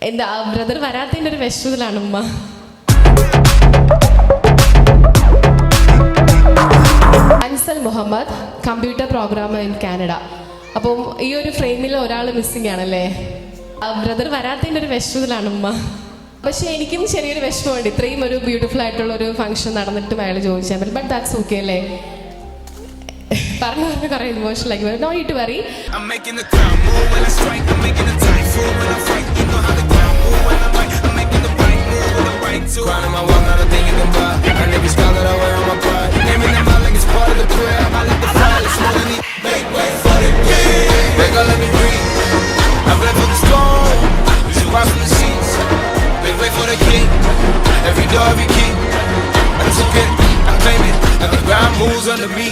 എന്താ ബ്രദർ വരാത്തതിൻ്റെ ഒരു വിഷമത്തിലാണ് ഉമ്മ. Ansal Muhammad, computer programmer in Canada. അപ്പം ഈ ഒരു ഫ്രെയിമിൽ ഒരാൾ മിസ്സിംഗ് ആണല്ലേ. ബ്രദർ വരാത്തതിൻ്റെ ഒരു വിഷമത്തിലാണ് ഉമ്മ. പക്ഷേ എനിക്കും ചെറിയൊരു വിഷമമുണ്ട്, ഇത്രയും ഒരു ബ്യൂട്ടിഫുൾ ആയിട്ടുള്ള ഒരു ഫംഗ്ഷൻ നടന്നിട്ടും അയാൾ ചോദിച്ചാൽ. ബട്ട് ദാറ്റ്സ് ഓക്കെ അല്ലേ. പറഞ്ഞു കുറേ ഇമോഷണൽ ആക്കി. No need to worry. Every door, every key, I took it, I claim it, and the ground moves under me.